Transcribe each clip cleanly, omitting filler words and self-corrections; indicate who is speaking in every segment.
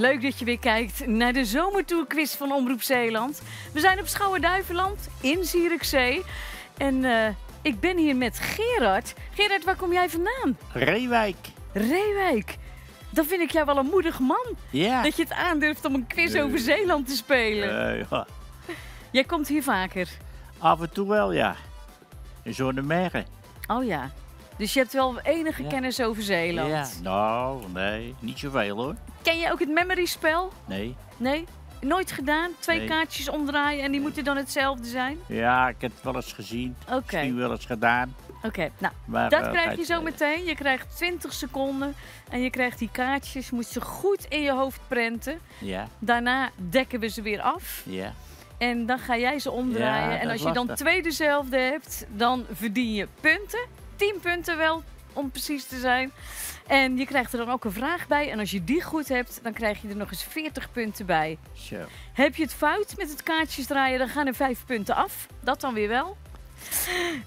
Speaker 1: Leuk dat je weer kijkt naar de zomertourquiz van Omroep Zeeland. We zijn op Schouwen-Duiveland in Zierikzee. En ik ben hier met Gerard. Gerard, waar kom jij vandaan?
Speaker 2: Reewijk.
Speaker 1: Reewijk. Dan vind ik jou wel een moedig man.
Speaker 2: Ja.
Speaker 1: Dat je het aandurft om een quiz over Zeeland te spelen.
Speaker 2: Ja.
Speaker 1: Jij komt hier vaker?
Speaker 2: Af en toe wel, ja. In Zonnemerre.
Speaker 1: Oh ja. Dus je hebt wel enige kennis over Zeeland.
Speaker 2: Ja. Nou, nee, niet zoveel hoor.
Speaker 1: Ken je ook het memory spel?
Speaker 2: Nee.
Speaker 1: Nee? Nooit gedaan? Twee
Speaker 2: Nee.
Speaker 1: kaartjes omdraaien en die moeten dan hetzelfde zijn?
Speaker 2: Ja, ik heb het wel eens gezien.
Speaker 1: Oké.
Speaker 2: Misschien wel eens gedaan.
Speaker 1: Oké, nou,
Speaker 2: Maar,
Speaker 1: dat krijg je
Speaker 2: tijd
Speaker 1: zo
Speaker 2: geleden.
Speaker 1: meteen. Je krijgt 20 seconden en je krijgt die kaartjes. Je moet ze goed in je hoofd prenten.
Speaker 2: Ja,
Speaker 1: Daarna dekken we ze weer af.
Speaker 2: ja.
Speaker 1: En dan ga jij ze omdraaien.
Speaker 2: Ja,
Speaker 1: en
Speaker 2: dat
Speaker 1: als
Speaker 2: is
Speaker 1: je dan
Speaker 2: lastig.
Speaker 1: 2 dezelfde hebt, dan verdien je punten. 10 punten wel, om precies te zijn. En je krijgt er dan ook een vraag bij. En als je die goed hebt, dan krijg je er nog eens 40 punten bij.
Speaker 2: Zo.
Speaker 1: Heb je het fout met het kaartjes draaien, dan gaan er 5 punten af. Dat dan weer wel.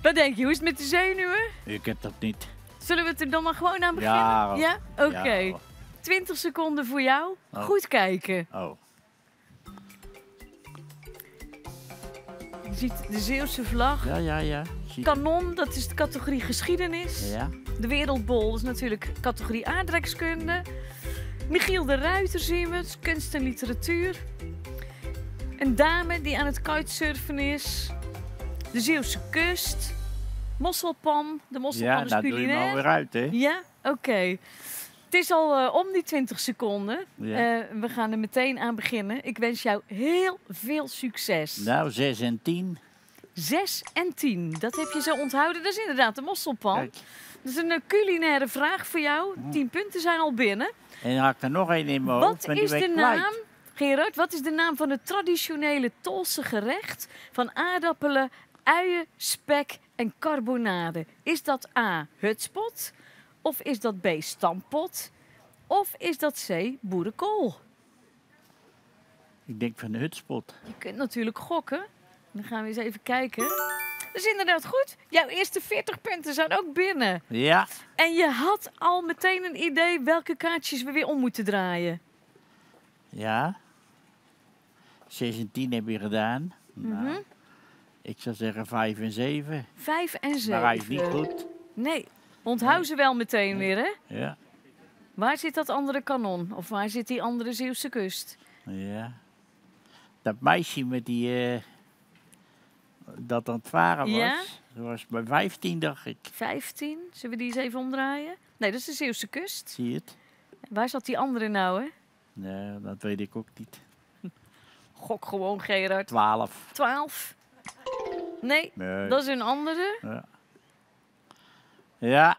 Speaker 1: Wat denk je, hoe is het met de zenuwen?
Speaker 2: Ik heb dat niet.
Speaker 1: Zullen we het er dan maar gewoon aan beginnen?
Speaker 2: Ja.
Speaker 1: Ja? Oké.
Speaker 2: Ja.
Speaker 1: 20 seconden voor jou.
Speaker 2: Oh.
Speaker 1: Goed kijken.
Speaker 2: Oh.
Speaker 1: Je ziet de Zeeuwse vlag.
Speaker 2: Ja. Zie-
Speaker 1: Kanon, dat is de categorie geschiedenis.
Speaker 2: Ja.
Speaker 1: De Wereldbol, dat is natuurlijk categorie aardrijkskunde. Michiel de Ruiter zien we, het is kunst en literatuur. Een dame die aan het kitesurfen is. De Zeeuwse kust. Mosselpan, de mosselpan
Speaker 2: Ja,
Speaker 1: is
Speaker 2: daar doe je hem
Speaker 1: culinair.
Speaker 2: alweer uit, hè?
Speaker 1: Ja, oké. Het is al om die 20 seconden.
Speaker 2: Ja.
Speaker 1: We gaan er meteen aan beginnen. Ik wens jou heel veel succes.
Speaker 2: Nou, 6 en 10.
Speaker 1: 6 en 10, dat heb je zo onthouden. Dat is inderdaad de mosselpan.
Speaker 2: Kijk.
Speaker 1: Dat is een culinaire vraag voor jou. 10 punten zijn al binnen.
Speaker 2: En dan had ik er nog één in mijn hoofd.
Speaker 1: Wat
Speaker 2: maar die
Speaker 1: is
Speaker 2: ben
Speaker 1: de
Speaker 2: ik kwijt.
Speaker 1: naam, Gerard, wat is de naam van het traditionele Tolse gerecht van aardappelen, uien, spek en carbonade? Is dat A, hutspot? Of is dat B, stampot? Of is dat C, boerenkool?
Speaker 2: Ik denk van de hutspot.
Speaker 1: Je kunt natuurlijk gokken. Dan gaan we eens even kijken. Dat is inderdaad goed. Jouw eerste 40 punten zijn ook binnen.
Speaker 2: Ja.
Speaker 1: En je had al meteen een idee welke kaartjes we weer om moeten draaien.
Speaker 2: Ja. 6 en 10 heb je gedaan.
Speaker 1: Mhm.
Speaker 2: Nou, ik zou zeggen 5 en 7.
Speaker 1: 5 en 7.
Speaker 2: Maar hij is niet goed.
Speaker 1: Nee, onthoud ze wel meteen weer, hè?
Speaker 2: Ja.
Speaker 1: Waar zit dat andere kanon? Of waar zit die andere Zeeuwse kust?
Speaker 2: Ja. Dat meisje met die... dat aan het varen was.
Speaker 1: Ja?
Speaker 2: Dat was bij 15, dacht ik.
Speaker 1: 15. Zullen we die eens even omdraaien? Nee, dat is de Zeeuwse kust.
Speaker 2: Zie je het?
Speaker 1: Waar zat die andere nou, hè?
Speaker 2: Nee, dat weet ik ook niet.
Speaker 1: Gok gewoon, Gerard.
Speaker 2: 12.
Speaker 1: 12. Nee,
Speaker 2: Nee.
Speaker 1: dat is een andere.
Speaker 2: Ja. Ja.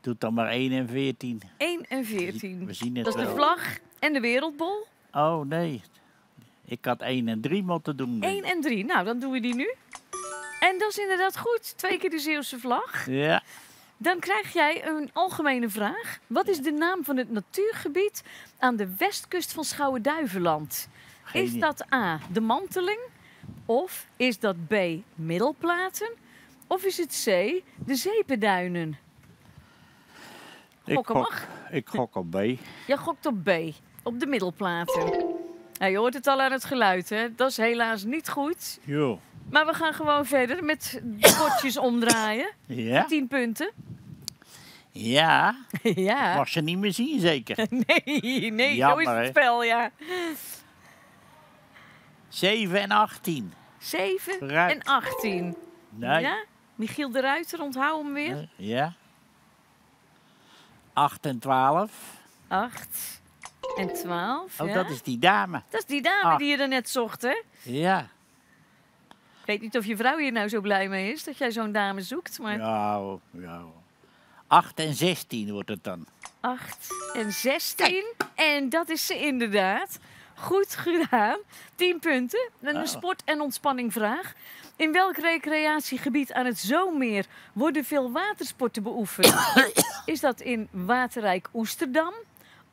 Speaker 2: Doe dan maar 1 en 14.
Speaker 1: 1 en 14.
Speaker 2: We zien het
Speaker 1: Dat is de
Speaker 2: wel.
Speaker 1: vlag en de wereldbol.
Speaker 2: Oh, nee. Ik had 1 en 3 moeten doen.
Speaker 1: 1 en 3. Nou, dan doen we die nu. En dat is inderdaad goed. 2 keer de Zeeuwse vlag.
Speaker 2: Ja.
Speaker 1: Dan krijg jij een algemene vraag. Wat is de naam van het natuurgebied aan de westkust van Schouwen-Duiveland?
Speaker 2: Geen
Speaker 1: Is
Speaker 2: idee.
Speaker 1: dat A, de Manteling? Of is dat B, Middelplaten? Of is het C, de Zeependuinen? Gokken mag.
Speaker 2: Ik gok op B.
Speaker 1: Jij gokt op B, op de Middelplaten. Nou, je hoort het al aan het geluid, hè? Dat is helaas niet goed.
Speaker 2: Jo.
Speaker 1: Maar we gaan gewoon verder met de potjes omdraaien.
Speaker 2: Ja?
Speaker 1: 10 punten.
Speaker 2: Ja.
Speaker 1: Ja.
Speaker 2: Mag ze niet meer zien, zeker.
Speaker 1: Nee, zo
Speaker 2: Jammer,
Speaker 1: is het
Speaker 2: hè?
Speaker 1: spel, ja.
Speaker 2: 7 en 18.
Speaker 1: 7
Speaker 2: Vooruit.
Speaker 1: en 18.
Speaker 2: Nee.
Speaker 1: Ja? Michiel de Ruiter, onthoud hem weer.
Speaker 2: Ja. 8 en 12.
Speaker 1: 8 en 12.
Speaker 2: Oh,
Speaker 1: ja?
Speaker 2: dat is die dame.
Speaker 1: Dat is die dame
Speaker 2: 8.
Speaker 1: die je daarnet zocht, hè?
Speaker 2: Ja.
Speaker 1: Ik weet niet of je vrouw hier nou zo blij mee is dat jij zo'n dame zoekt, maar
Speaker 2: Ja, hoor. Ja, hoor. 8 en 16 wordt het dan.
Speaker 1: 8 en 16. En dat is ze inderdaad. Goed gedaan. 10 punten. En een
Speaker 2: Oh.
Speaker 1: sport- en ontspanningvraag. In welk recreatiegebied aan het Zoommeer worden veel watersporten beoefend? Is dat in Waterrijk Oesterdam?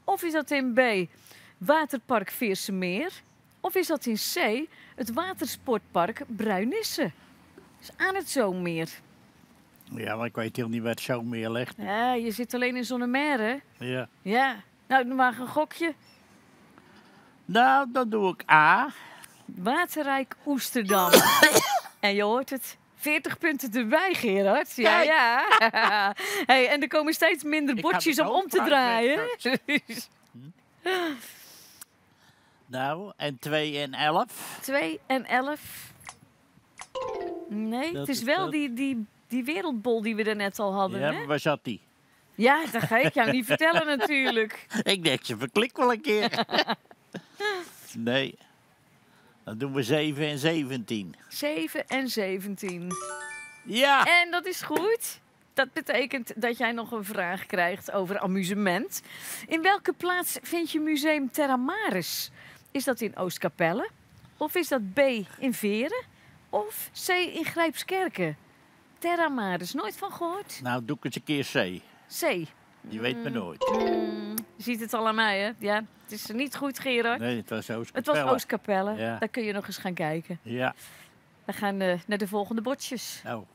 Speaker 1: Of is dat in B, Waterpark Veersemeer? Of is dat in C, het watersportpark Bruinisse? Dus aan het Zoommeer.
Speaker 2: Ja, maar ik weet heel niet waar het zo meer ligt.
Speaker 1: Ja, je zit alleen in Zonnemeer, hè?
Speaker 2: Ja.
Speaker 1: Ja. Nou, dan maar een gokje.
Speaker 2: Nou, dan doe ik A.
Speaker 1: Waterrijk Oesterdam. En je hoort het. 40 punten erbij, Gerard. Ja,
Speaker 2: Kijk.
Speaker 1: ja. Hey, en er komen steeds minder
Speaker 2: Ik had
Speaker 1: bordjes
Speaker 2: het
Speaker 1: om te
Speaker 2: ook
Speaker 1: draaien.
Speaker 2: straks. Nou, en 2 en 11.
Speaker 1: 2 en 11. Nee,
Speaker 2: Dat
Speaker 1: het is
Speaker 2: is
Speaker 1: wel
Speaker 2: dat.
Speaker 1: die wereldbol die we er net al hadden.
Speaker 2: Ja,
Speaker 1: Hè?
Speaker 2: maar waar zat die?
Speaker 1: Ja, dat ga ik jou niet vertellen natuurlijk.
Speaker 2: Ik denk, je verklikt wel een keer. Nee. Dan doen we 7 en 17.
Speaker 1: 7 en 17.
Speaker 2: Ja!
Speaker 1: En dat is goed. Dat betekent dat jij nog een vraag krijgt over amusement. In welke plaats vind je Museum Terra Maris? Is dat in Oostkapelle? Of is dat B in Veren? Of C in Grijpskerken? Terra Maris, nooit van gehoord?
Speaker 2: Nou, doe ik eens een keer C.
Speaker 1: C.
Speaker 2: Je weet me nooit.
Speaker 1: Je ziet het al aan mij, hè? Ja, het is niet goed, Gerard.
Speaker 2: Nee, het was Oostkapelle.
Speaker 1: Het was Oostkapelle.
Speaker 2: Ja.
Speaker 1: Daar kun je nog eens gaan kijken.
Speaker 2: Ja.
Speaker 1: We gaan naar de volgende bordjes.
Speaker 2: Oh.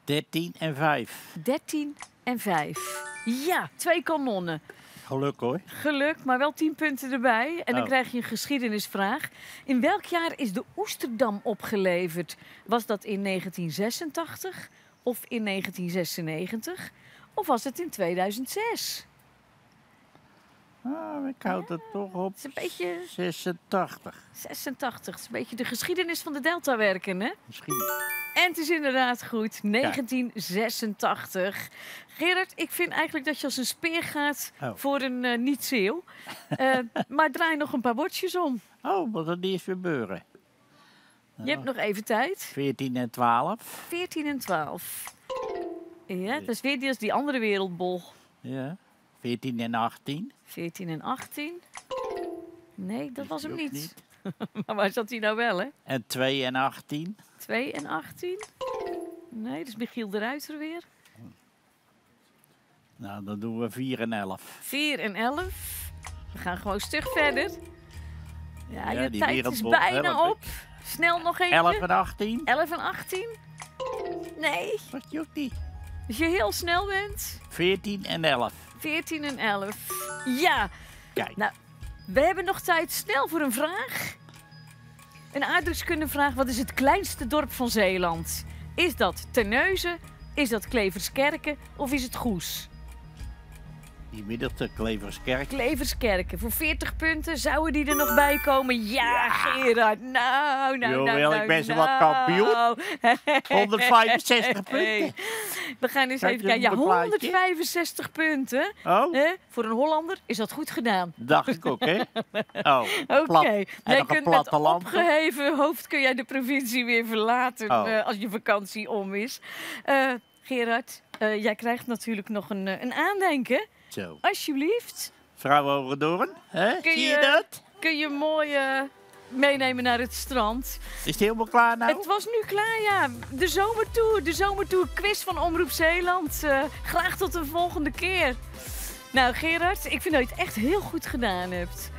Speaker 2: 13 en 5.
Speaker 1: 13 en 5. Ja, 2 kanonnen.
Speaker 2: Geluk hoor.
Speaker 1: Geluk, maar wel 10 punten erbij. En dan
Speaker 2: Oh.
Speaker 1: krijg je een geschiedenisvraag. In welk jaar is de Oesterdam opgeleverd? Was dat in 1986 of in 1996? Of was het in 2006?
Speaker 2: Ah, ik houd het toch op
Speaker 1: Het is een beetje
Speaker 2: 86.
Speaker 1: 86. Het is een beetje de geschiedenis van de Deltawerken, hè?
Speaker 2: Misschien.
Speaker 1: En het is inderdaad goed. 1986. Gerard, ik vind eigenlijk dat je als een speer gaat
Speaker 2: Oh.
Speaker 1: voor een niet-zeeuw. Maar draai nog een paar bordjes om.
Speaker 2: Oh, wat dat eerst gebeuren.
Speaker 1: Je hebt nog even tijd.
Speaker 2: 14 en 12.
Speaker 1: 14 en 12. Ja, dat is weer die andere wereldbol.
Speaker 2: Ja. 14 en 18.
Speaker 1: 14 en 18. Nee, dat was hem
Speaker 2: Ook
Speaker 1: niet. Maar waar zat hij nou wel, hè?
Speaker 2: En 2 en 18.
Speaker 1: 2 en 18. Nee, dat is Michiel de Ruiter weer.
Speaker 2: Nou, dan doen we 4 en 11.
Speaker 1: 4 en 11. We gaan gewoon stug verder. Ja,
Speaker 2: Ja,
Speaker 1: je
Speaker 2: die
Speaker 1: tijd is
Speaker 2: wereldbol
Speaker 1: bijna
Speaker 2: helpt, hè.
Speaker 1: op. Snel nog eentje.
Speaker 2: 11 en 18.
Speaker 1: 11 en 18. Nee,
Speaker 2: Was je ook niet?
Speaker 1: als je heel snel bent.
Speaker 2: 14 en 11.
Speaker 1: 14 en 11. Ja,
Speaker 2: Kijk.
Speaker 1: nou, we hebben nog tijd snel voor een vraag. Een aardrijkskundevraag. Wat is het kleinste dorp van Zeeland? Is dat Terneuzen? Is dat Kleverskerken? Of is het Goes?
Speaker 2: Die middelste Kleverskerk.
Speaker 1: Kleverskerken. Voor 40 punten zouden die er nog bij komen. Ja, Gerard. Nou.
Speaker 2: Jawel, ik ben zo wat kampioen. 165 punten.
Speaker 1: We gaan eens
Speaker 2: Kijk
Speaker 1: even kijken. Ja,
Speaker 2: op een plaatje.
Speaker 1: 165 punten.
Speaker 2: Oh,
Speaker 1: Hè? Voor een Hollander is dat goed gedaan.
Speaker 2: dacht ik ook, hè? Oh,
Speaker 1: Oké.
Speaker 2: plat. En
Speaker 1: Jij
Speaker 2: nog een
Speaker 1: kunt met
Speaker 2: platteland.
Speaker 1: opgeheven hoofd kun jij de provincie weer verlaten
Speaker 2: Oh.
Speaker 1: als je vakantie om is. Gerard, jij krijgt natuurlijk nog een aandenken.
Speaker 2: Zo.
Speaker 1: Alsjeblieft.
Speaker 2: Vrouw Hogendoorn, hè?
Speaker 1: Kun
Speaker 2: Zie
Speaker 1: je-
Speaker 2: je dat?
Speaker 1: Kun je mooi meenemen naar het strand.
Speaker 2: Is het helemaal klaar nou?
Speaker 1: Het was nu klaar, ja. De zomertour quiz van Omroep Zeeland. Graag tot een volgende keer. Nou, Gerard, ik vind dat je het echt heel goed gedaan hebt.